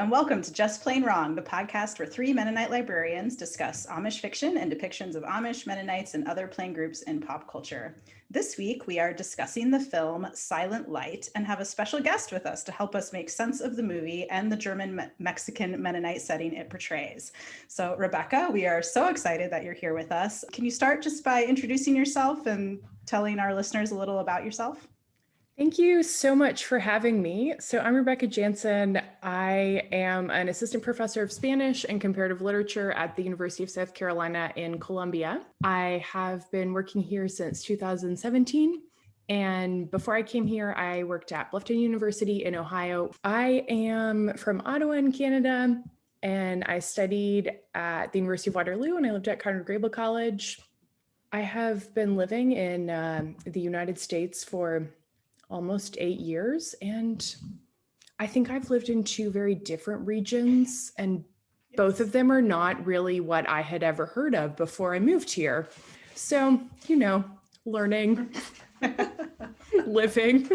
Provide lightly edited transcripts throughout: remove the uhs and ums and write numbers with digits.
and welcome to Just Plain Wrong, the podcast where three Mennonite librarians discuss Amish fiction and depictions of Amish, Mennonites, and other plain groups in pop culture. This week, we are discussing the film Stellet Licht and have a special guest with us to help us make sense of the movie and the German-Mexican Mennonite setting it portrays. So, Rebecca, we are so excited that you're here with us. Can you start just by introducing yourself and telling our listeners a little about yourself? Thank you so much for having me. So I'm Rebecca Janzen. I am an assistant professor of Spanish and comparative literature at the University of South Carolina in Columbia. I have been working here since 2017. And before I came here, I worked at Bluffton University in Ohio. I am from Ottawa in Canada, and I studied at the University of Waterloo, and I lived at Conard Grable College. I have been living in the United States for almost 8 years. And I think I've lived in two very different regions, and both of them are not really what I had ever heard of before I moved here. So, learning, living.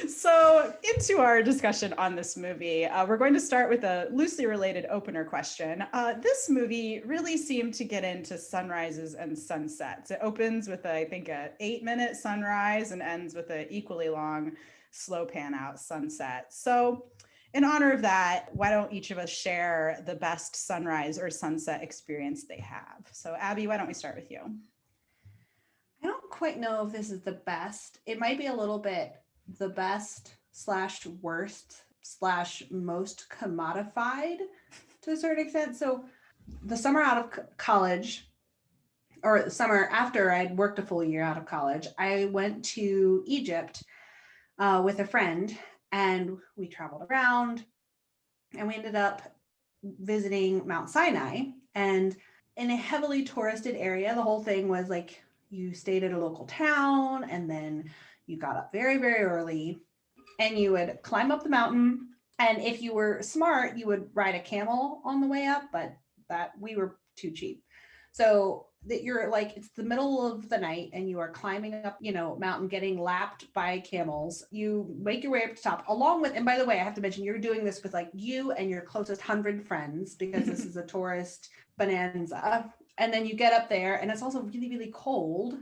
So into our discussion on this movie, we're going to start with a loosely related opener question. This movie really seemed to get into sunrises and sunsets. It opens with, I think, an 8-minute sunrise and ends with an equally long, slow pan out sunset. So in honor of that, why don't each of us share the best sunrise or sunset experience they have? So Abby, why don't we start with you? I don't quite know if this is the best. It might be a little bit the best / worst / most commodified to a certain extent. So the summer out of college, or the summer after I'd worked a full year out of college, I went to Egypt with a friend, and we traveled around, and we ended up visiting Mount Sinai. And in a heavily touristed area, the whole thing was like you stayed at a local town, and then you got up very, very early, and you would climb up the mountain. And if you were smart, you would ride a camel on the way up, but that we were too cheap. So that you're like, it's the middle of the night and you are climbing up, mountain, getting lapped by camels. You make your way up to top along with, and by the way, I have to mention, you're doing this with like you and your closest 100 friends, because this is a tourist bonanza. And then you get up there, and it's also really, really cold.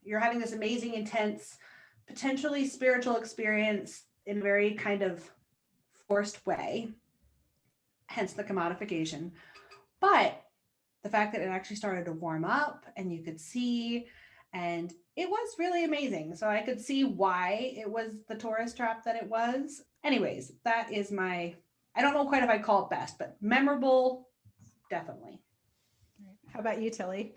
You're having this amazing, intense, potentially spiritual experience in a very kind of forced way, hence the commodification. But the fact that it actually started to warm up and you could see, and it was really amazing. So I could see why it was the tourist trap that it was. Anyways, that is I don't know quite if I'd call it best, but memorable, definitely. How about you, Tilly?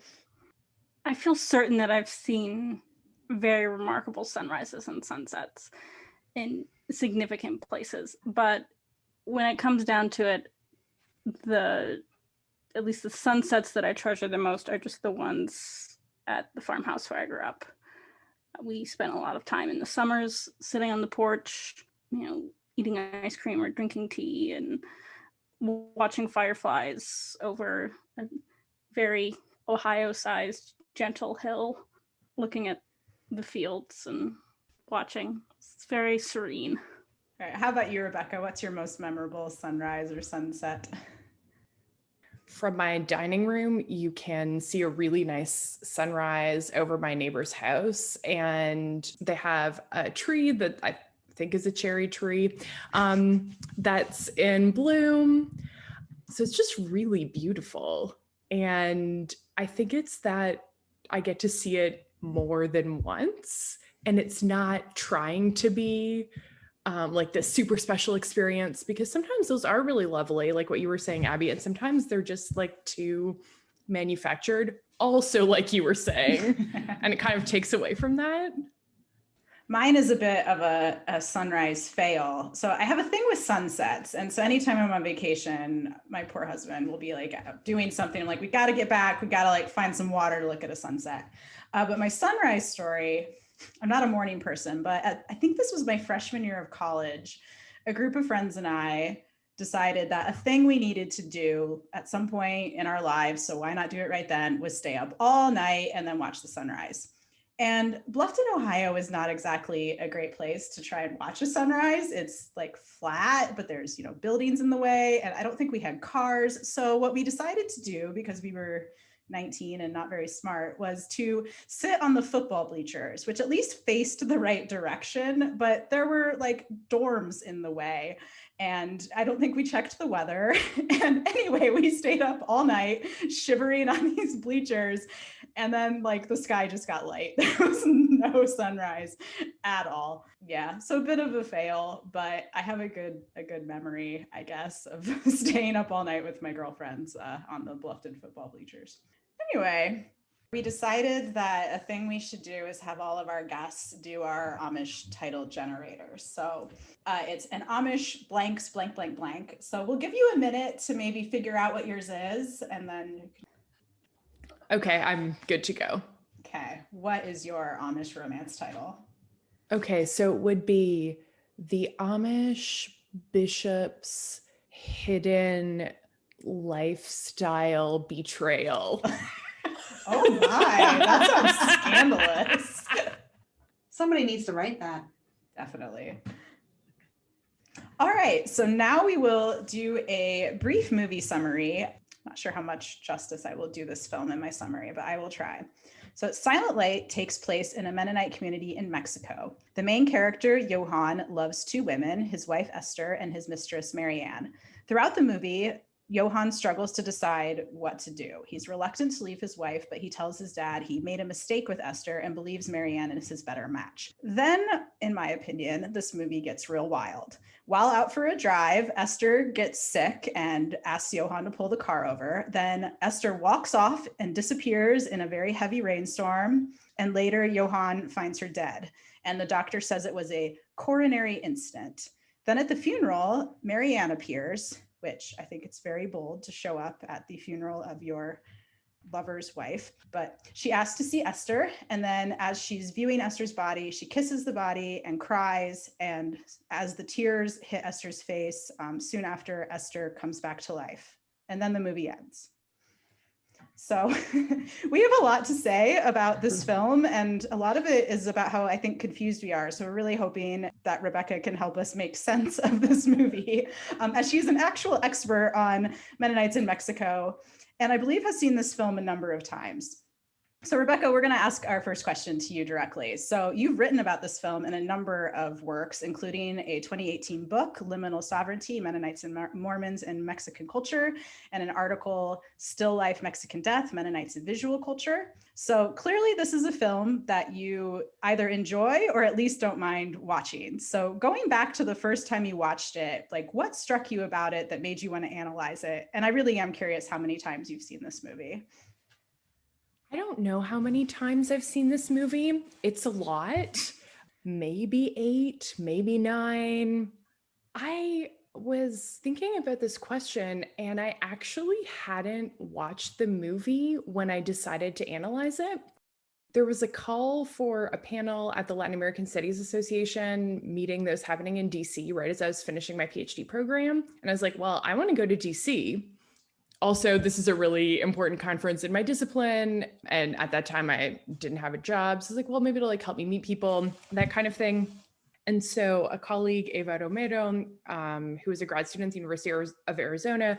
I feel certain that I've seen very remarkable sunrises and sunsets in significant places, but when it comes down to it, at least the sunsets that I treasure the most are just the ones at the farmhouse where I grew up. We spent a lot of time in the summers sitting on the porch, eating ice cream or drinking tea and watching fireflies over a very Ohio-sized gentle hill, looking at the fields and watching. It's very serene. All right, how about you, Rebecca? What's your most memorable sunrise or sunset? From my dining room, you can see a really nice sunrise over my neighbor's house, and they have a tree that I think is a cherry tree that's in bloom. So it's just really beautiful. And I think it's that I get to see it more than once, and it's not trying to be like this super special experience, because sometimes those are really lovely, like what you were saying, Abby, and sometimes they're just like too manufactured, also like you were saying, and it kind of takes away from that. Mine is a bit of a sunrise fail. So I have a thing with sunsets. And so anytime I'm on vacation, my poor husband will be like doing something. I'm like, we got to get back. We got to like find some water to look at a sunset. But my sunrise story, I'm not a morning person, but I think this was my freshman year of college. A group of friends and I decided that a thing we needed to do at some point in our lives, so why not do it right then, was stay up all night and then watch the sunrise. And Bluffton, Ohio is not exactly a great place to try and watch a sunrise. It's like flat, but there's, buildings in the way. And I don't think we had cars. So what we decided to do, because we were 19 and not very smart, was to sit on the football bleachers, which at least faced the right direction, but there were like dorms in the way. And I don't think we checked the weather. And anyway, we stayed up all night shivering on these bleachers. And then like the sky just got light. There was no sunrise at all. Yeah, so a bit of a fail, but I have a good memory, I guess, of staying up all night with my girlfriends on the Bluffton football bleachers. Anyway, we decided that a thing we should do is have all of our guests do our Amish title generator. So it's an Amish blanks, blank, blank, blank. So we'll give you a minute to maybe figure out what yours is, and then you can... Okay, I'm good to go. Okay, what is your Amish romance title? Okay, so it would be the Amish Bishop's Hidden Lifestyle Betrayal. Oh my, that sounds scandalous. Somebody needs to write that. Definitely. All right, so now we will do a brief movie summary. Not sure how much justice I will do this film in my summary, but I will try. So Silent Light takes place in a Mennonite community in Mexico. The main character, Johann, loves two women, his wife Esther and his mistress Marianne. Throughout the movie, Johann struggles to decide what to do. He's reluctant to leave his wife, but he tells his dad he made a mistake with Esther and believes Marianne is his better match. Then, in my opinion, this movie gets real wild. While out for a drive, Esther gets sick and asks Johann to pull the car over. Then Esther walks off and disappears in a very heavy rainstorm. And later, Johann finds her dead. And the doctor says it was a coronary incident. Then at the funeral, Marianne appears, which I think it's very bold to show up at the funeral of your lover's wife, but she asks to see Esther. And then as she's viewing Esther's body, she kisses the body and cries. And as the tears hit Esther's face, soon after, Esther comes back to life. And then the movie ends. So we have a lot to say about this film, and a lot of it is about how I think confused we are. So we're really hoping that Rebecca can help us make sense of this movie, as she's an actual expert on Mennonites in Mexico, and I believe has seen this film a number of times. So Rebecca, we're going to ask our first question to you directly. So you've written about this film in a number of works, including a 2018 book, Liminal Sovereignty, Mennonites and Mormons in Mexican Culture, and an article, Still Life, Mexican Death, Mennonites and Visual Culture. So clearly this is a film that you either enjoy or at least don't mind watching. So going back to the first time you watched it, like what struck you about it that made you want to analyze it? And I really am curious how many times you've seen this movie. I don't know how many times I've seen this movie. It's a lot, maybe 8, maybe 9. I was thinking about this question, and I actually hadn't watched the movie when I decided to analyze it. There was a call for a panel at the Latin American Studies Association meeting that was happening in DC right as I was finishing my PhD program. And I was like, well, I want to go to DC. Also, this is a really important conference in my discipline. And at that time, I didn't have a job. So I was like, well, maybe it'll like help me meet people, that kind of thing. And so a colleague, Eva Romero, who was a grad student at the University of Arizona,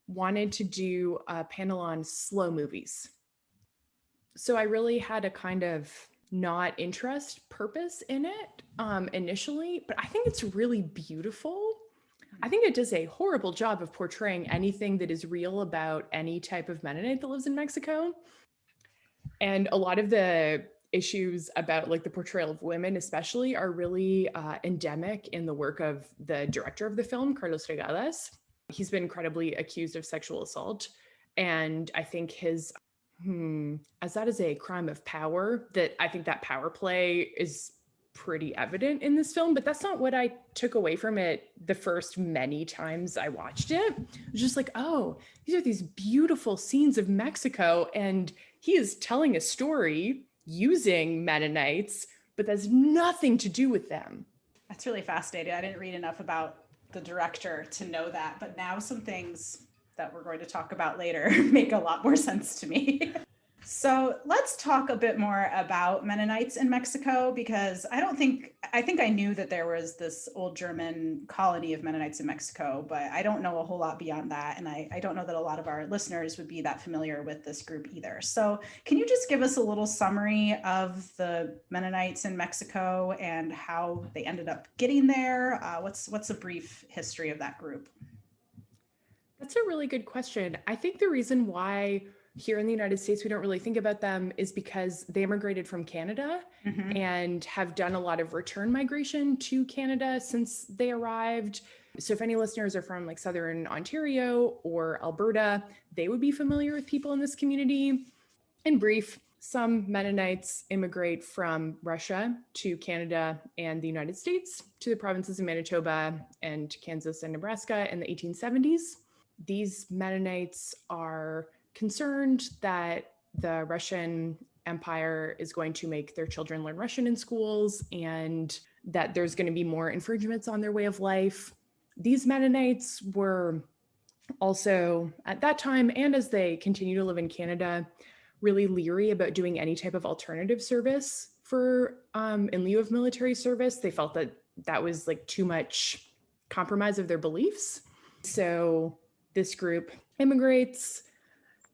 wanted to do a panel on slow movies. So I really had a kind of not interest purpose in it initially, but I think it's really beautiful. I think it does a horrible job of portraying anything that is real about any type of Mennonite that lives in Mexico. And a lot of the issues about like the portrayal of women especially are really endemic in the work of the director of the film, Carlos Regadas. He's been incredibly accused of sexual assault. And I think his, as that is a crime of power, that I think that power play is pretty evident in this film, but that's not what I took away from it the first many times I watched it. It was just like, oh, these are these beautiful scenes of Mexico, and he is telling a story using Mennonites, but that's nothing to do with them. That's really fascinating. I didn't read enough about the director to know that, but now some things that we're going to talk about later make a lot more sense to me. So let's talk a bit more about Mennonites in Mexico, because I think I knew that there was this old German colony of Mennonites in Mexico, but I don't know a whole lot beyond that. And I don't know that a lot of our listeners would be that familiar with this group either. So can you just give us a little summary of the Mennonites in Mexico and how they ended up getting there? What's a brief history of that group? That's a really good question. I think the reason why here in the United States we don't really think about them is because they immigrated from Canada and have done a lot of return migration to Canada since they arrived. So if any listeners are from like Southern Ontario or Alberta, they would be familiar with people in this community. In brief, some Mennonites immigrate from Russia to Canada and the United States to the provinces of Manitoba and Kansas and Nebraska in the 1870s. These Mennonites are concerned that the Russian Empire is going to make their children learn Russian in schools and that there's going to be more infringements on their way of life. These Mennonites were also, at that time, and as they continue to live in Canada, really leery about doing any type of alternative service for in lieu of military service. They felt that that was like too much compromise of their beliefs. So this group immigrates,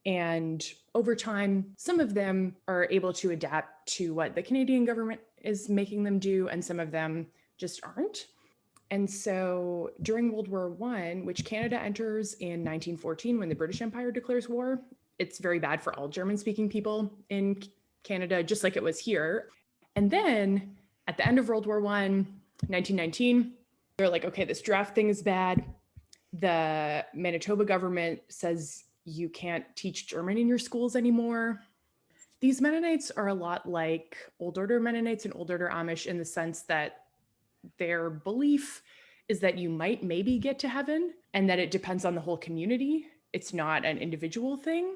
and over time, some of them are able to adapt to what the Canadian government is making them do, and some of them just aren't. And so during World War I, which Canada enters in 1914 when the British Empire declares war, it's very bad for all German-speaking people in Canada, just like it was here. And then at the end of World War I, 1919, they're like, okay, this draft thing is bad. The Manitoba government says you can't teach German in your schools anymore. These Mennonites are a lot like Old Order Mennonites and Old Order Amish in the sense that their belief is that you might maybe get to heaven and that it depends on the whole community. It's not an individual thing.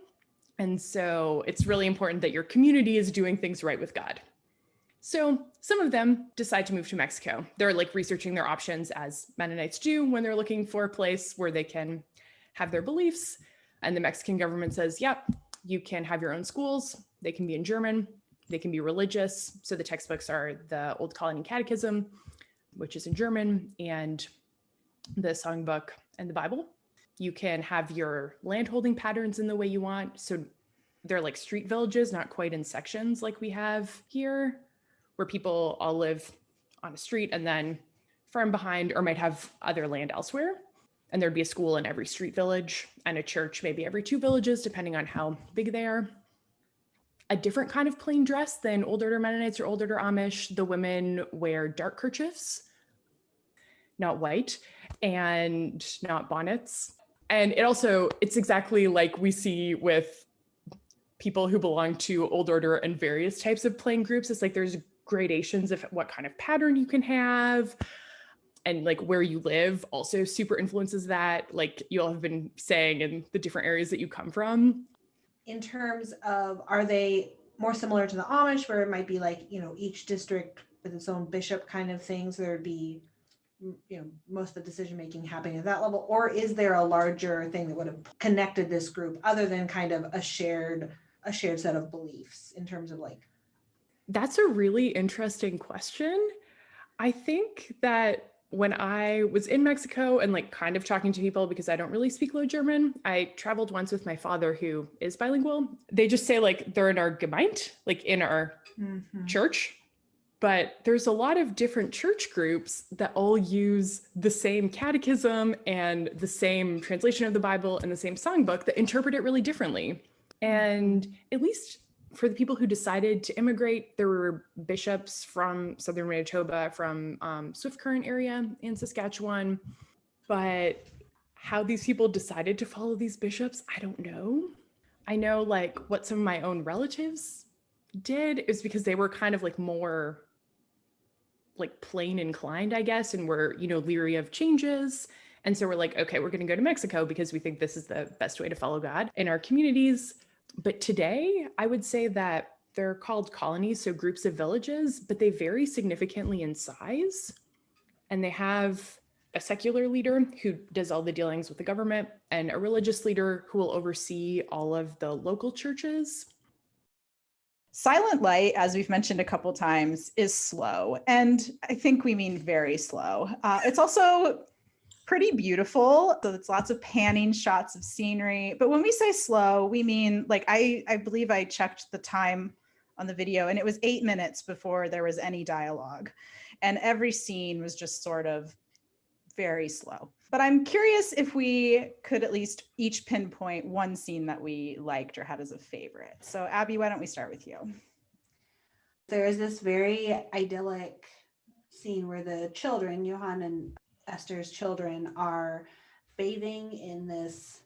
And so it's really important that your community is doing things right with God. So some of them decide to move to Mexico. They're like researching their options as Mennonites do when they're looking for a place where they can have their beliefs. And the Mexican government says, yep, you can have your own schools. They can be in German. They can be religious. So the textbooks are the Old Colony Catechism, which is in German, and the songbook and the Bible. You can have your landholding patterns in the way you want. So they're like street villages, not quite in sections like we have here, where people all live on a street and then farm behind or might have other land elsewhere. And there'd be a school in every street village and a church maybe every 2 villages, depending on how big they are. A different kind of plain dress than Old Order Mennonites or Old Order Amish. The women wear dark kerchiefs, not white, and not bonnets. And it's exactly like we see with people who belong to Old Order and various types of plain groups. It's like there's gradations of what kind of pattern you can have. And like where you live also super influences that, like you all have been saying, in the different areas that you come from. In terms of, are they more similar to the Amish, where it might be like, each district with its own bishop kind of thing, so there'd be, most of the decision making happening at that level? Or is there a larger thing that would have connected this group other than kind of a shared set of beliefs in terms of like? That's a really interesting question. I think that when I was in Mexico and like kind of talking to people, because I don't really speak Low German, I traveled once with my father who is bilingual. They just say like they're in our Gemeinde, like in our church. But there's a lot of different church groups that all use the same catechism and the same translation of the Bible and the same songbook that interpret it really differently. And at least for the people who decided to immigrate, there were bishops from southern Manitoba, from Swift Current area in Saskatchewan. But how these people decided to follow these bishops, I don't know. I know like what some of my own relatives did is because they were kind of like more like plain inclined, I guess, and were, leery of changes. And so we're like, okay, we're going to go to Mexico because we think this is the best way to follow God in our communities. But today, I would say that they're called colonies, so groups of villages, but they vary significantly in size. And they have a secular leader who does all the dealings with the government and a religious leader who will oversee all of the local churches. Silent Light, as we've mentioned a couple times, is slow. And I think we mean very slow. It's also pretty beautiful. So it's lots of panning shots of scenery. But when we say slow, we mean like, I believe I checked the time on the video and it was 8 minutes before there was any dialogue. And every scene was just sort of very slow. But I'm curious if we could at least each pinpoint one scene that we liked or had as a favorite. So Abby, why don't we start with you? There is this very idyllic scene where the children, Johann and Esther's children, are bathing in this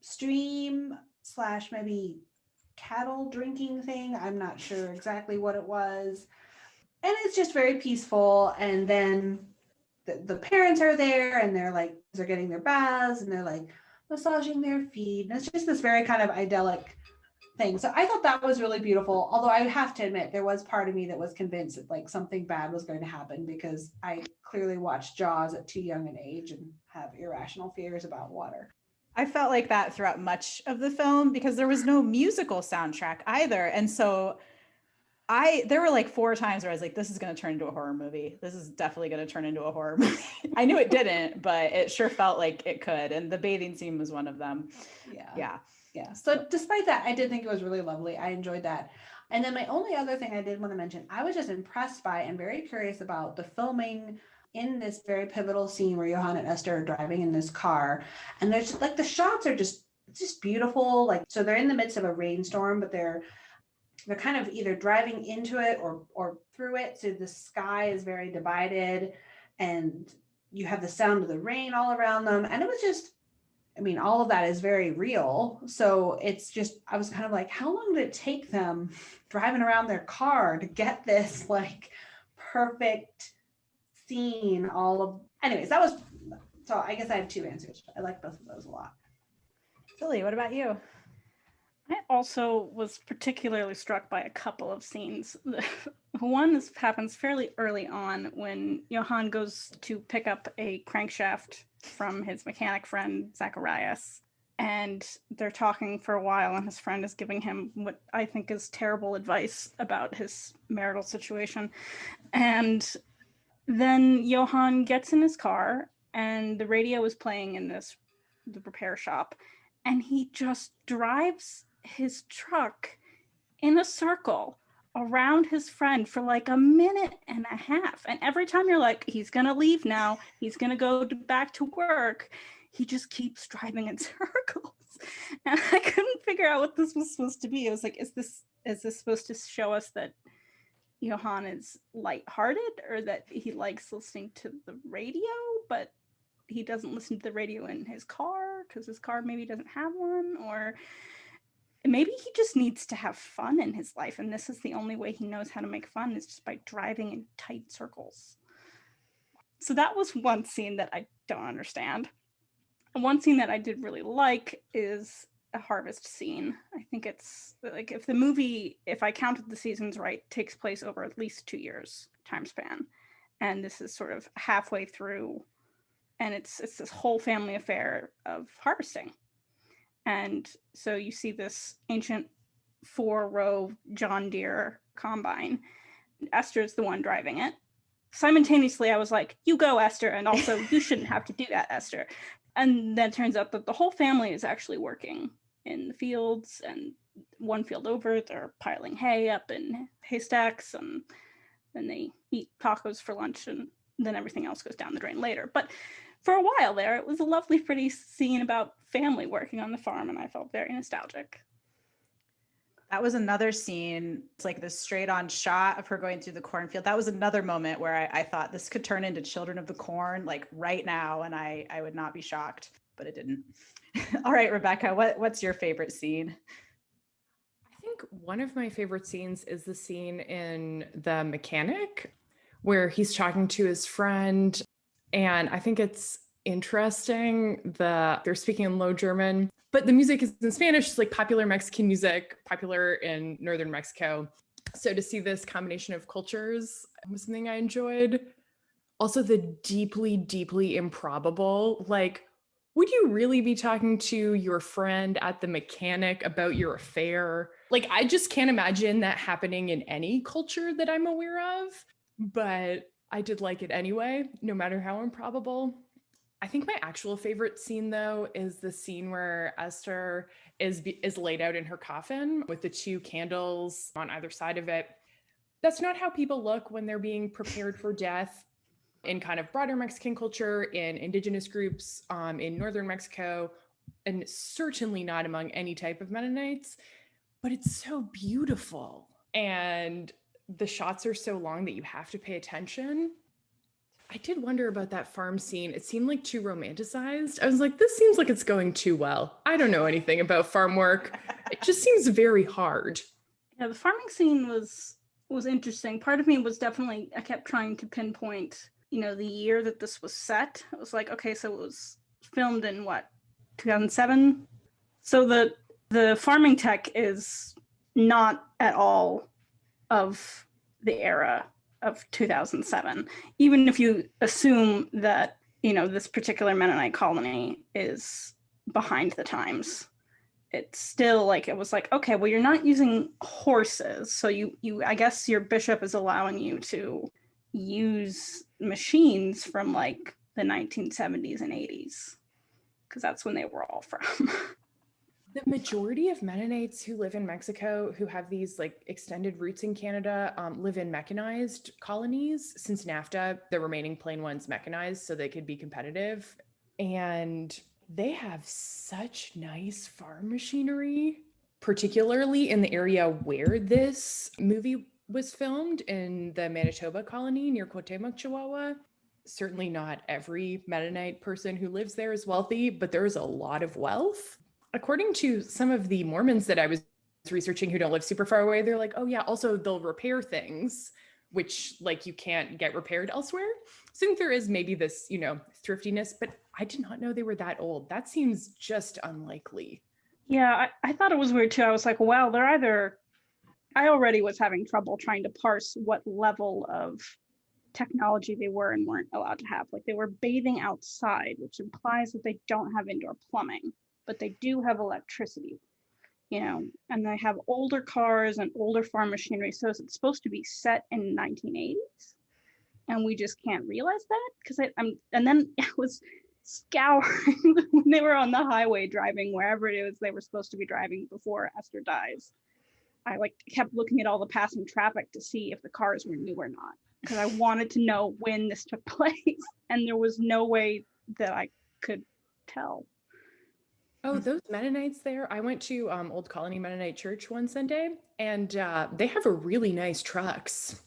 stream / maybe cattle drinking thing. I'm not sure exactly what it was. And it's just very peaceful. And then the parents are there and they're getting their baths and they're like massaging their feet. And it's just this very kind of idyllic thing. So I thought that was really beautiful. Although I have to admit, there was part of me that was convinced that like something bad was going to happen because I clearly watched Jaws at too young an age and have irrational fears about water. I felt like that throughout much of the film because there was no musical soundtrack either. And so there were like 4 times where I was like, this is going to turn into a horror movie. This is definitely going to turn into a horror movie. I knew it didn't, but it sure felt like it could. And the bathing scene was one of them. Yeah. So despite that, I did think it was really lovely. I enjoyed that. And then my only other thing I did want to mention, I was just impressed by and very curious about the filming in this very pivotal scene where Johann and Esther are driving in this car. And there's like the shots are just beautiful. Like, so they're in the midst of a rainstorm, but they're kind of either driving into it or through it. So the sky is very divided and you have the sound of the rain all around them. And it was just, I mean, all of that is very real. So it's just, I was kind of like, how long did it take them driving around their car to get this like perfect scene? Anyways, that was, so I guess I have 2 answers. I like both of those a lot. Philly, what about you? I also was particularly struck by a couple of scenes. One happens fairly early on when Johann goes to pick up a crankshaft from his mechanic friend, Zacharias. And they're talking for a while and his friend is giving him what I think is terrible advice about his marital situation. And then Johann gets in his car and the radio is playing in the repair shop. And he just drives his truck in a circle around his friend for like a minute and a half. And every time you're like, he's going to leave now, he's going to go back to work, he just keeps driving in circles. And I couldn't figure out what this was supposed to be. I was like, is this supposed to show us that Johann is lighthearted or that he likes listening to the radio, but he doesn't listen to the radio in his car because his car maybe doesn't have one? Or maybe he just needs to have fun in his life, and this is the only way he knows how to make fun is just by driving in tight circles. So that was one scene that I don't understand. And one scene that I did really like is a harvest scene. I think it's like if the movie, if I counted the seasons right, takes place over at least 2 years time span. And this is sort of halfway through, and it's this whole family affair of harvesting. And so you see this ancient 4-row John Deere combine. Esther's the one driving it. Simultaneously, I was like, you go, Esther. And also, you shouldn't have to do that, Esther. And then it turns out that the whole family is actually working in the fields. And one field over, they're piling hay up in haystacks. And then they eat tacos for lunch. And then everything else goes down the drain later. But for a while there, it was a lovely, pretty scene about family working on the farm, and I felt very nostalgic. That was another scene. It's like this straight on shot of her going through the cornfield. That was another moment where I thought this could turn into Children of the Corn, like right now, and I would not be shocked, but it didn't. All right, Rebecca, what's your favorite scene? I think one of my favorite scenes is the scene in The Mechanic where he's talking to his friend. And I think it's interesting that they're speaking in Low German, but the music is in Spanish. It's like popular Mexican music, popular in northern Mexico. So to see this combination of cultures was something I enjoyed. Also the deeply, deeply improbable, like, Would you really be talking to your friend at the mechanic about your affair? Like, I just can't imagine that happening in any culture that I'm aware of, but I did like it anyway, no matter how improbable. I think my actual favorite scene, though, is the scene where Esther is laid out in her coffin with the two candles on either side of it. That's not how people look when they're being prepared for death in kind of broader Mexican culture, in indigenous groups in northern Mexico, and certainly not among any type of Mennonites. But it's so beautiful. And the shots are so long that you have to pay attention. I did wonder about that farm scene. It seemed like too romanticized. I was like, this seems like it's going too well. I don't know anything about farm work. It just seems very hard. Yeah, the farming scene was interesting. Part of me was definitely, I kept trying to pinpoint, the year that this was set. It was like, okay, so it was filmed in what, 2007? So the farming tech is not at all of the era of 2007, even if you assume that this particular Mennonite colony is behind the times. It's still like, it was like, okay, well, you're not using horses, so you I guess your bishop is allowing you to use machines from like the 1970s and 80s, because that's when they were all from. The majority of Mennonites who live in Mexico, who have these like extended roots in Canada, live in mechanized colonies. Since NAFTA, the remaining plain ones mechanized so they could be competitive. And they have such nice farm machinery, particularly in the area where this movie was filmed, in the Manitoba colony near Cuauhtemoc, Chihuahua. Certainly not every Mennonite person who lives there is wealthy, but there is a lot of wealth. According to some of the Mormons that I was researching who don't live super far away, they're like, oh yeah, also they'll repair things, which like you can't get repaired elsewhere. So I think there is maybe this, thriftiness, but I did not know they were that old. That seems just unlikely. Yeah, I thought it was weird too. I was like, wow, I already was having trouble trying to parse what level of technology they were and weren't allowed to have. Like, they were bathing outside, which implies that they don't have indoor plumbing, but they do have electricity, and they have older cars and older farm machinery. So it's supposed to be set in 1980s, and we just can't realize that, because and then I was scouring when they were on the highway driving wherever it is they were supposed to be driving before Esther dies. I kept looking at all the passing traffic to see if the cars were new or not, because I wanted to know when this took place, and there was no way that I could tell. Oh, those Mennonites there. I went to Old Colony Mennonite Church one Sunday, and they have a really nice trucks.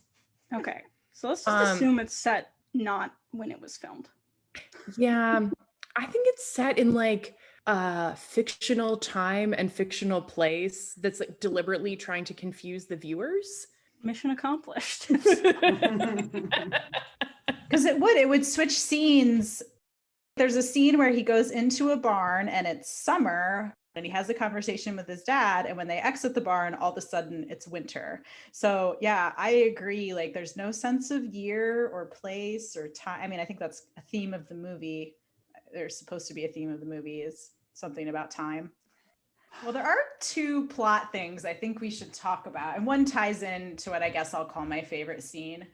Okay, so let's just assume it's set not when it was filmed. Yeah, I think it's set in like a fictional time and fictional place that's like deliberately trying to confuse the viewers. Mission accomplished. Because it would switch scenes. There's a scene where he goes into a barn and it's summer and he has a conversation with his dad, and when they exit the barn, all of a sudden it's winter. So yeah, I agree. Like, there's no sense of year or place or time. I mean, I think that's a theme of the movie. There's supposed to be a theme of the movie, is something about time. Well, there are two plot things I think we should talk about, and one ties in to what I guess I'll call my favorite scene.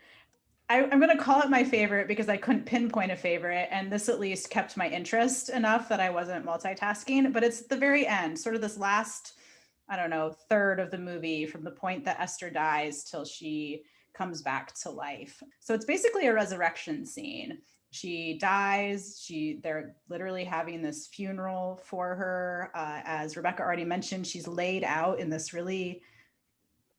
I'm going to call it my favorite because I couldn't pinpoint a favorite, and this at least kept my interest enough that I wasn't multitasking. But it's at the very end, sort of this last, I don't know, third of the movie, from the point that Esther dies till she comes back to life. So it's basically a resurrection scene. She dies. They're literally having this funeral for her. As Rebecca already mentioned, she's laid out in this really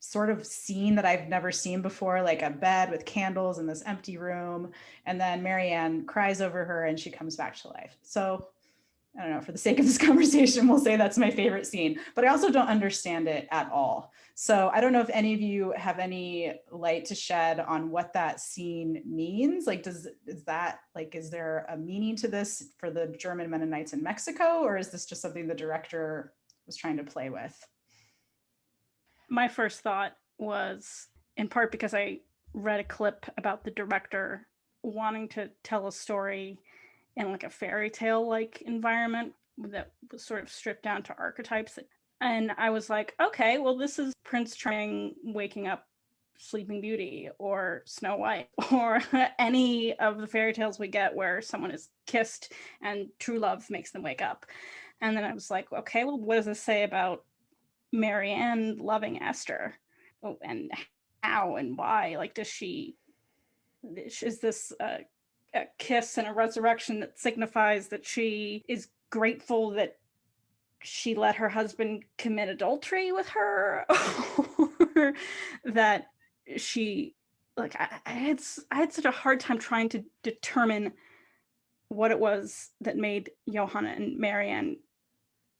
sort of scene that I've never seen before, like a bed with candles in this empty room. And then Marianne cries over her and she comes back to life. So I don't know, for the sake of this conversation, we'll say that's my favorite scene, but I also don't understand it at all. So I don't know if any of you have any light to shed on what that scene means. Like, is there a meaning to this for the German Mennonites in Mexico, or is this just something the director was trying to play with? My first thought was, in part because I read a clip about the director wanting to tell a story in like a fairy tale like environment that was sort of stripped down to archetypes. And I was like, okay, well, this is Prince Charming waking up Sleeping Beauty or Snow White or any of the fairy tales we get where someone is kissed and true love makes them wake up. And then I was like, okay, well, what does this say about Marianne loving Esther? Oh, and how and why? Like, is this a kiss and a resurrection that signifies that she is grateful that she let her husband commit adultery with her, or that she, like, I had such a hard time trying to determine what it was that made Johanna and Marianne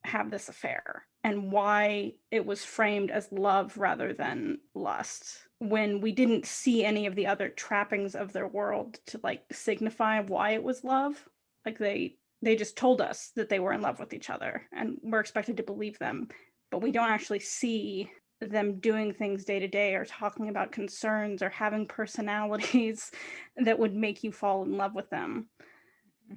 have this affair and why it was framed as love rather than lust, when we didn't see any of the other trappings of their world to like signify why it was love. Like they just told us that they were in love with each other and we're expected to believe them, but we don't actually see them doing things day to day or talking about concerns or having personalities that would make you fall in love with them.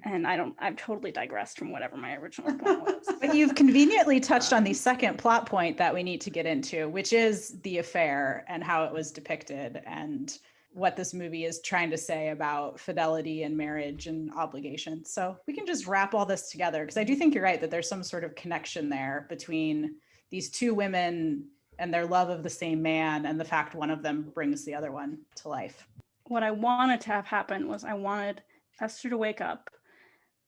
And I've totally digressed from whatever my original point was. But you've conveniently touched on the second plot point that we need to get into, which is the affair and how it was depicted and what this movie is trying to say about fidelity and marriage and obligations. So we can just wrap all this together, because I do think you're right that there's some sort of connection there between these two women and their love of the same man and the fact one of them brings the other one to life. What I wanted to have happen was I wanted Esther to wake up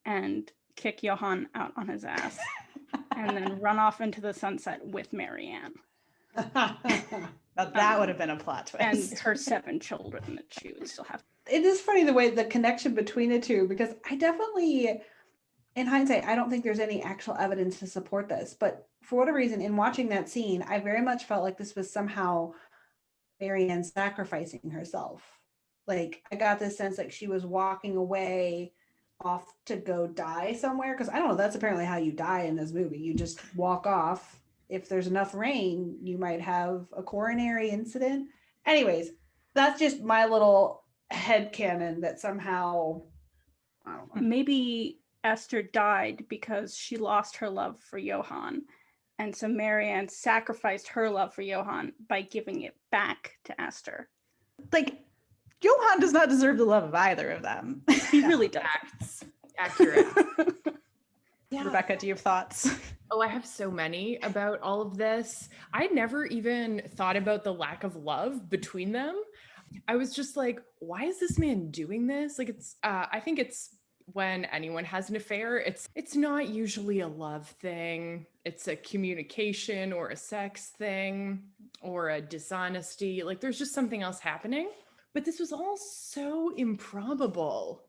and kick Johann out on his ass and then run off into the sunset with Marianne. Now that would have been a plot twist. And her 7 children that she would still have. It is funny the way the connection between the two, because I definitely, in hindsight, I don't think there's any actual evidence to support this, but for whatever reason, in watching that scene, I very much felt like this was somehow Marianne sacrificing herself. Like, I got this sense like she was walking away off to go die somewhere, because I don't know, that's apparently how you die in this movie. You just walk off. If there's enough rain, you might have a coronary incident. Anyways, that's just my little headcanon that somehow, I don't know. Maybe Esther died because she lost her love for Johann. And so Marianne sacrificed her love for Johann by giving it back to Esther. Like, Johann does not deserve the love of either of them. He really does. Accurate. Yeah. Rebecca, do you have thoughts? Oh, I have so many about all of this. I never even thought about the lack of love between them. I was just like, why is this man doing this? Like, I think it's when anyone has an affair, it's not usually a love thing. It's a communication or a sex thing or a dishonesty. Like, there's just something else happening. But this was all so improbable.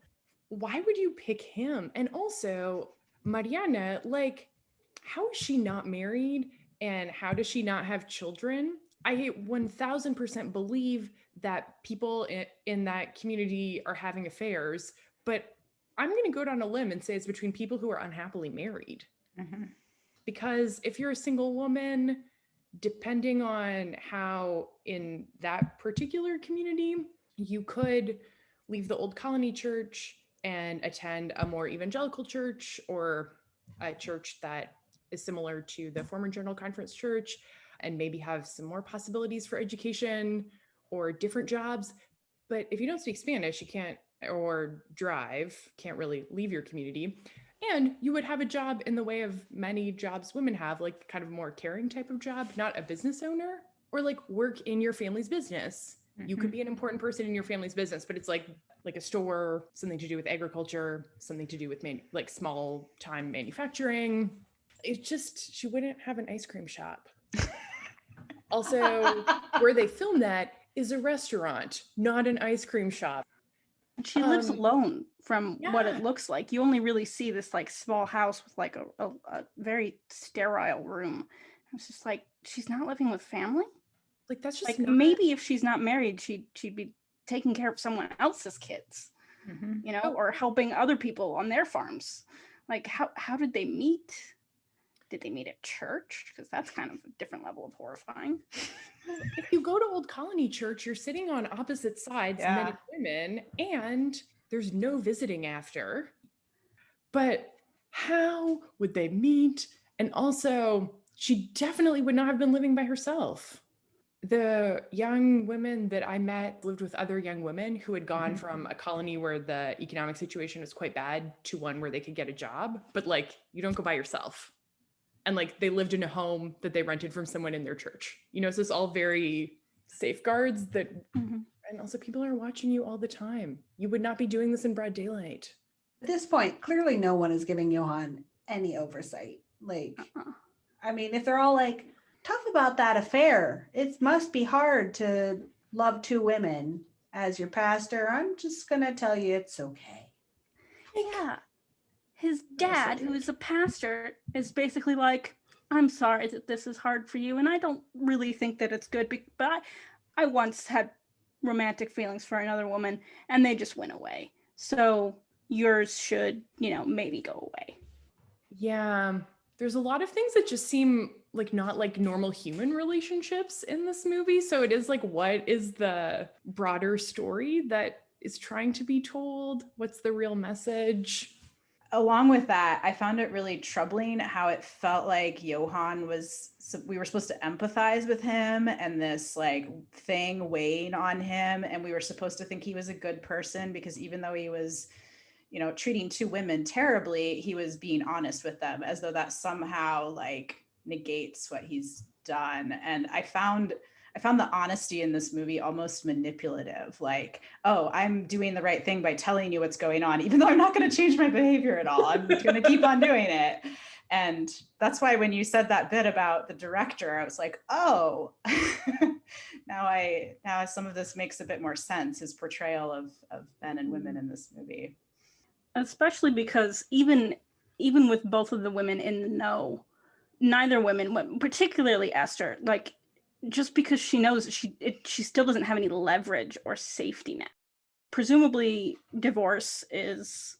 Why would you pick him? And also, Mariana, like, how is she not married? And how does she not have children? I 1000% believe that people in that community are having affairs, but I'm going to go down a limb and say it's between people who are unhappily married. Mm-hmm. Because if you're a single woman, depending on how in that particular community, you could leave the Old Colony Church and attend a more evangelical church or a church that is similar to the former General Conference Church and maybe have some more possibilities for education or different jobs. But if you don't speak Spanish, you can't, or drive, can't really leave your community. And you would have a job in the way of many jobs women have, like kind of more caring type of job, not a business owner, or like work in your family's business. Mm-hmm. You could be an important person in your family's business, but it's like a store, something to do with agriculture, something to do with like small time manufacturing. It's just, she wouldn't have an ice cream shop. Also, where they film that is a restaurant, not an ice cream shop. She lives alone from what it looks like. You only really see this like small house with like a very sterile room. It's just like, she's not living with family. Like, that's just like not... maybe if she's not married, she'd be taking care of someone else's kids, mm-hmm. you know, or helping other people on their farms. Like, how did they meet? Did they meet at church? Because that's kind of a different level of horrifying. If you go to Old Colony Church, you're sitting on opposite sides, men and women, and there's no visiting after. But how would they meet? And also, she definitely would not have been living by herself. The young women that I met lived with other young women who had gone from a colony where the economic situation was quite bad to one where they could get a job. But like, you don't go by yourself. And like, they lived in a home that they rented from someone in their church. So it's all very safeguards that, and also people are watching you all the time. You would not be doing this in broad daylight. At this point, clearly no one is giving Johan any oversight. Like, I mean, if they're all like, tough about that affair, it must be hard to love two women. As your pastor, I'm just going to tell you it's okay. Yeah. His dad, who is a pastor, is basically like, I'm sorry that this is hard for you, and I don't really think that it's good, but I once had romantic feelings for another woman, and they just went away. So yours should, maybe go away. Yeah, there's a lot of things that just seem like not like normal human relationships in this movie. So it is like, what is the broader story that is trying to be told? What's the real message? Along with that, I found it really troubling how it felt like Johan we were supposed to empathize with him and this like thing weighing on him. And we were supposed to think he was a good person because even though he was, treating two women terribly, he was being honest with them, as though that somehow like negates what he's done. And I found the honesty in this movie almost manipulative. Like, oh, I'm doing the right thing by telling you what's going on, even though I'm not going to change my behavior at all. I'm going to keep on doing it. And that's why when you said that bit about the director, I was like, oh, now some of this makes a bit more sense, his portrayal of men and women in this movie. Especially because even with both of the women in the know, neither women, particularly Esther, like, just because she knows she still doesn't have any leverage or safety net. Presumably, divorce is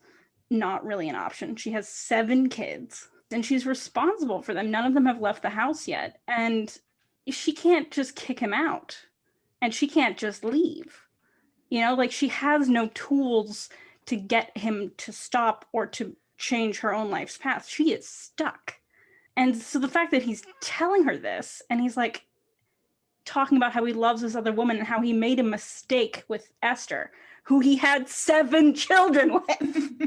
not really an option. She has 7 kids, and she's responsible for them. None of them have left the house yet, and she can't just kick him out, and she can't just leave. Like, she has no tools to get him to stop or to change her own life's path. She is stuck. And so the fact that he's telling her this, and he's like, talking about how he loves this other woman and how he made a mistake with Esther, who he had 7 children with.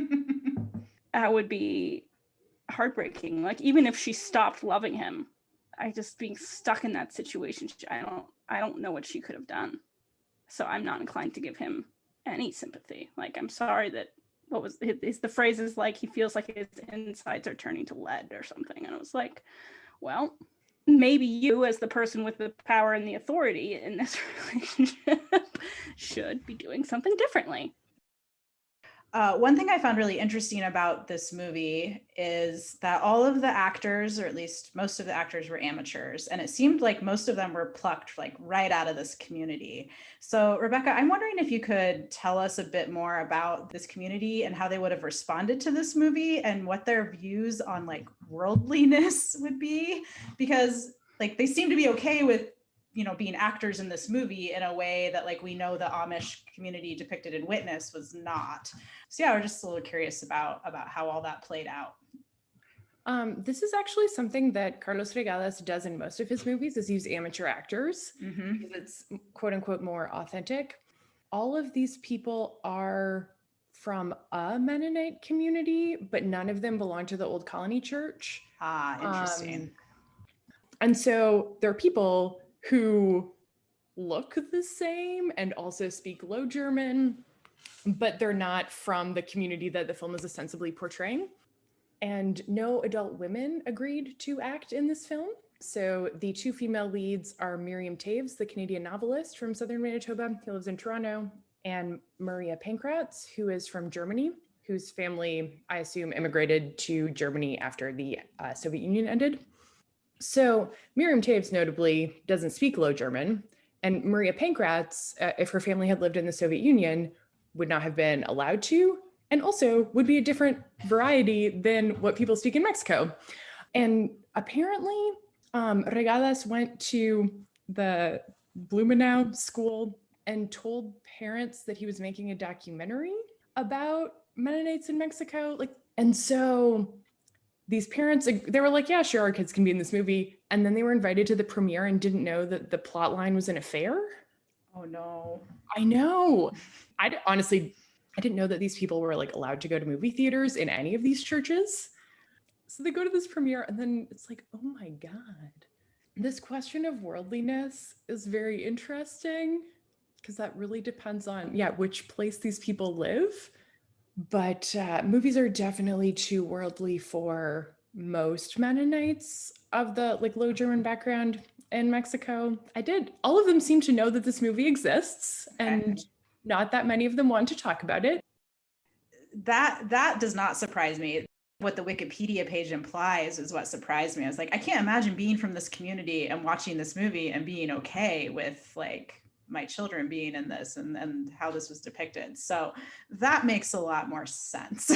That would be heartbreaking. Like, even if she stopped loving him, being stuck in that situation, I don't know what she could have done. So I'm not inclined to give him any sympathy. Like, I'm sorry that the phrase is like, he feels like his insides are turning to lead or something. And I was like, well, maybe you, as the person with the power and the authority in this relationship, should be doing something differently. One thing I found really interesting about this movie is that all of the actors, or at least most of the actors, were amateurs, and it seemed like most of them were plucked like right out of this community. So Rebecca, I'm wondering if you could tell us a bit more about this community and how they would have responded to this movie and what their views on like worldliness would be, because like they seem to be okay with being actors in this movie in a way that like we know the Amish community depicted in Witness was not. So yeah, we're just a little curious about how all that played out. This is actually something that Carlos Regadas does in most of his movies, is use amateur actors because it's quote unquote more authentic. All of these people are from a Mennonite community, but none of them belong to the Old Colony Church. Interesting. And so there are people who look the same and also speak Low German, but they're not from the community that the film is ostensibly portraying. And no adult women agreed to act in this film. So the 2 female leads are Miriam Taves, the Canadian novelist from Southern Manitoba, who lives in Toronto, and Maria Pankratz, who is from Germany, whose family, I assume, immigrated to Germany after the Soviet Union ended. So Miriam Taves notably doesn't speak Low German, and Maria Pankratz, if her family had lived in the Soviet Union, would not have been allowed to, and also would be a different variety than what people speak in Mexico. And apparently, Regadas went to the Blumenau school and told parents that he was making a documentary about Mennonites in Mexico. And so these parents, they were like, yeah, sure, our kids can be in this movie. And then they were invited to the premiere and didn't know that the plot line was an affair. Oh no. I know. Honestly, I didn't know that these people were like allowed to go to movie theaters in any of these churches. So they go to this premiere and then it's like, oh my God. This question of worldliness is very interesting because that really depends on, which place these people live. But movies are definitely too worldly for most Mennonites of the like Low German background in Mexico. All of them seem to know that this movie exists, and not that many of them want to talk about it. That does not surprise me. What the Wikipedia page implies is what surprised me. I was like, I can't imagine being from this community and watching this movie and being okay with like my children being in this and how this was depicted. So that makes a lot more sense.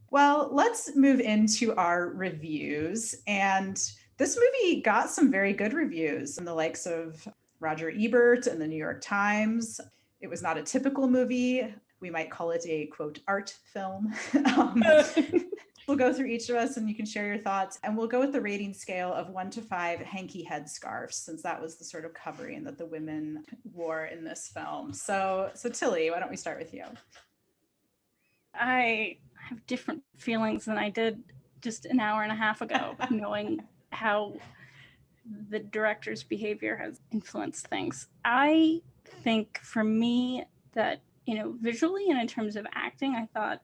Well, let's move into our reviews. And this movie got some very good reviews from the likes of Roger Ebert and the New York Times. It was not a typical movie. We might call it a, quote, art film. We'll go through each of us and you can share your thoughts. And we'll go with the rating scale of 1 to 5 hanky headscarves, since that was the sort of covering that the women wore in this film. So Tilly, why don't we start with you? I have different feelings than I did just an hour and a half ago, knowing how the director's behavior has influenced things. I think for me that, visually and in terms of acting, I thought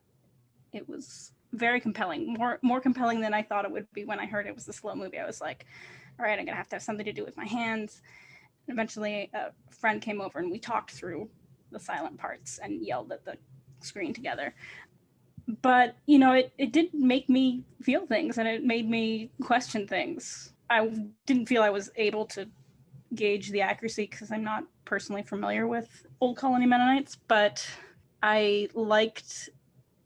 it was very compelling, more compelling than I thought it would be when I heard it was a slow movie. I was like, all right, I'm gonna have something to do with my hands. And eventually a friend came over and we talked through the silent parts and yelled at the screen together. But, it did make me feel things and it made me question things. I didn't feel I was able to gauge the accuracy because I'm not personally familiar with Old Colony Mennonites, but I liked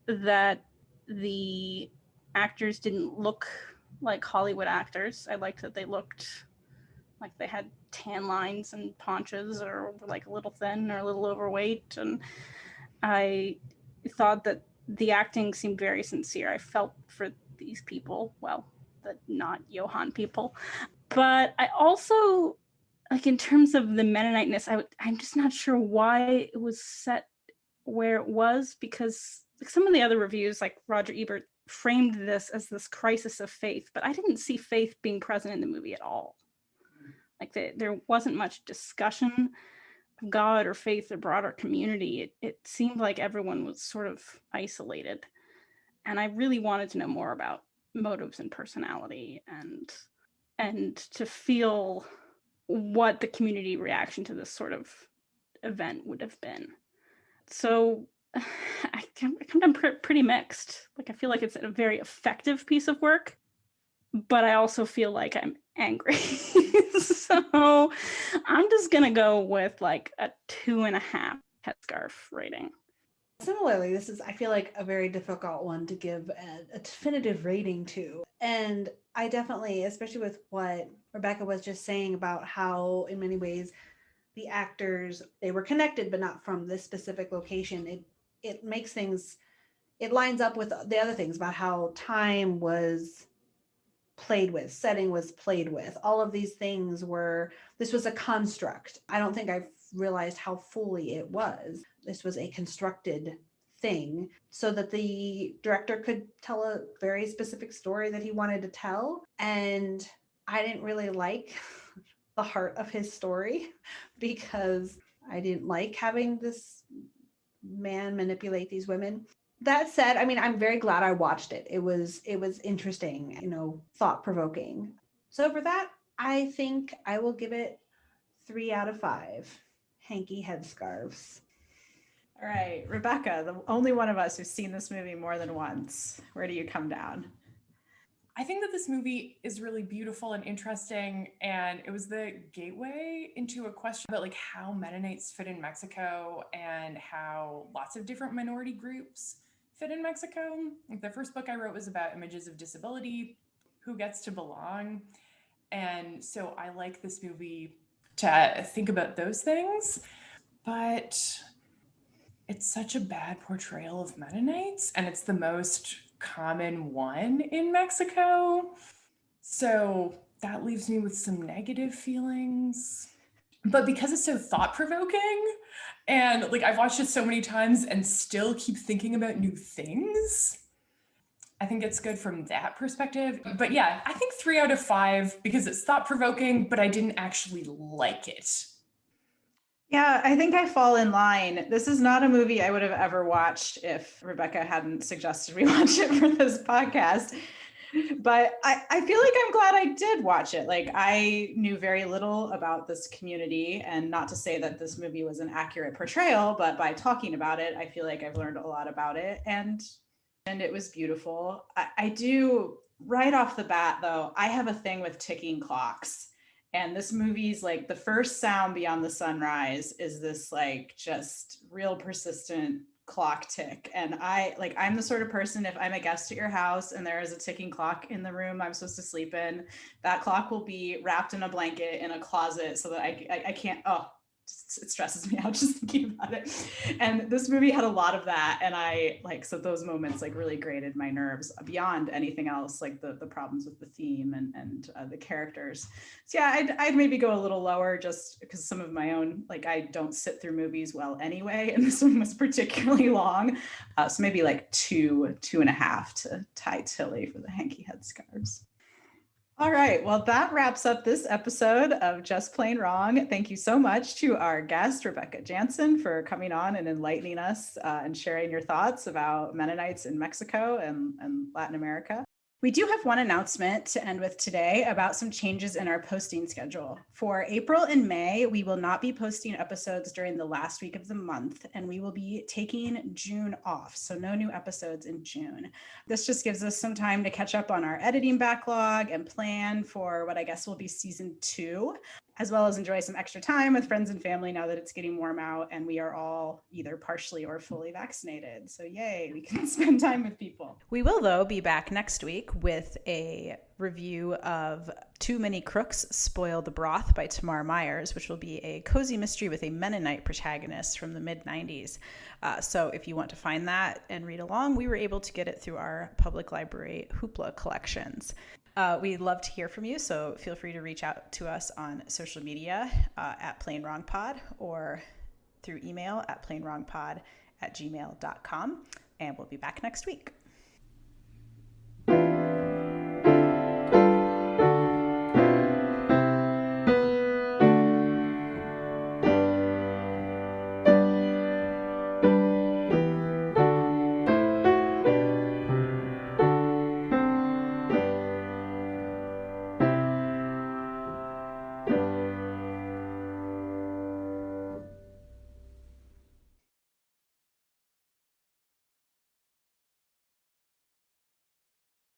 that the actors didn't look like Hollywood actors. I liked that they looked like they had tan lines and paunches or like a little thin or a little overweight. And I thought that the acting seemed very sincere. I felt for these people, well, the not Johann people. But I also, like in terms of the Mennoniteness, I'm just not sure why it was set where it was, because like some of the other reviews, like Roger Ebert, framed this as this crisis of faith, but I didn't see faith being present in the movie at all. Like there wasn't much discussion of God or faith or broader community. It seemed like everyone was sort of isolated. And I really wanted to know more about motives and personality and to feel what the community reaction to this sort of event would have been. So I'm pretty mixed. Like I feel like it's a very effective piece of work, but I also feel like I'm angry. So I'm just gonna go with like a 2.5 headscarf rating. Similarly, this is, I feel like, a very difficult one to give a definitive rating to. And I definitely, especially with what Rebecca was just saying about how in many ways the actors, they were connected, but not from this specific location. It makes things, it lines up with the other things about how time was played with, setting was played with. All of these things this was a construct. I don't think I've realized how fully it was. This was a constructed thing so that the director could tell a very specific story that he wanted to tell. And I didn't really like the heart of his story because I didn't like having this man manipulate these women. That said, I mean, I'm very glad I watched it. It was interesting, thought-provoking. So for that, I think I will give it 3 out of 5 hanky headscarves. All right, Rebecca, the only one of us who's seen this movie more than once. Where do you come down? I think that this movie is really beautiful and interesting, and it was the gateway into a question about like how Mennonites fit in Mexico and how lots of different minority groups fit in Mexico. The first book I wrote was about images of disability, who gets to belong. And so I like this movie to think about those things, but it's such a bad portrayal of Mennonites, and it's the most common one in Mexico. So that leaves me with some negative feelings. But because it's so thought-provoking, and like I've watched it so many times and still keep thinking about new things, I think it's good from that perspective. But yeah, I think 3 out of 5 because it's thought-provoking, but I didn't actually like it. Yeah, I think I fall in line. This is not a movie I would have ever watched if Rebecca hadn't suggested we watch it for this podcast. But I feel like I'm glad I did watch it. Like, I knew very little about this community, and not to say that this movie was an accurate portrayal, but by talking about it, I feel like I've learned a lot about it, and it was beautiful. I do, right off the bat though, I have a thing with ticking clocks. And this movie's like the first sound beyond the sunrise is this like just real persistent clock tick. And I'm the sort of person, if I'm a guest at your house and there is a ticking clock in the room I'm supposed to sleep in, that clock will be wrapped in a blanket in a closet so that I can't, it stresses me out just thinking about it. And this movie had a lot of that. And so those moments like really grated my nerves beyond anything else, like the problems with the theme and the characters. So yeah, I'd maybe go a little lower just because some of my own, like I don't sit through movies well anyway. And this one was particularly long. So maybe like 2.5 to tie Tilly for the hanky headscarves. All right. Well, that wraps up this episode of Just Plain Wrong. Thank you so much to our guest, Rebecca Jansen, for coming on and enlightening us and sharing your thoughts about Mennonites in Mexico and Latin America. We do have one announcement to end with today about some changes in our posting schedule. For April and May, we will not be posting episodes during the last week of the month, and we will be taking June off, so no new episodes in June. This just gives us some time to catch up on our editing backlog and plan for what I guess will be season 2, as well as enjoy some extra time with friends and family now that it's getting warm out and we are all either partially or fully vaccinated. So yay, we can spend time with people. We will, though, be back next week with a review of Too Many Crooks Spoil the Broth by Tamar Myers, which will be a cozy mystery with a Mennonite protagonist from the mid-90s. So if you want to find that and read along, we were able to get it through our public library Hoopla collections. We'd love to hear from you, so feel free to reach out to us on social media at Plain Wrong Pod or through email at plainwrongpod@gmail.com. And we'll be back next week.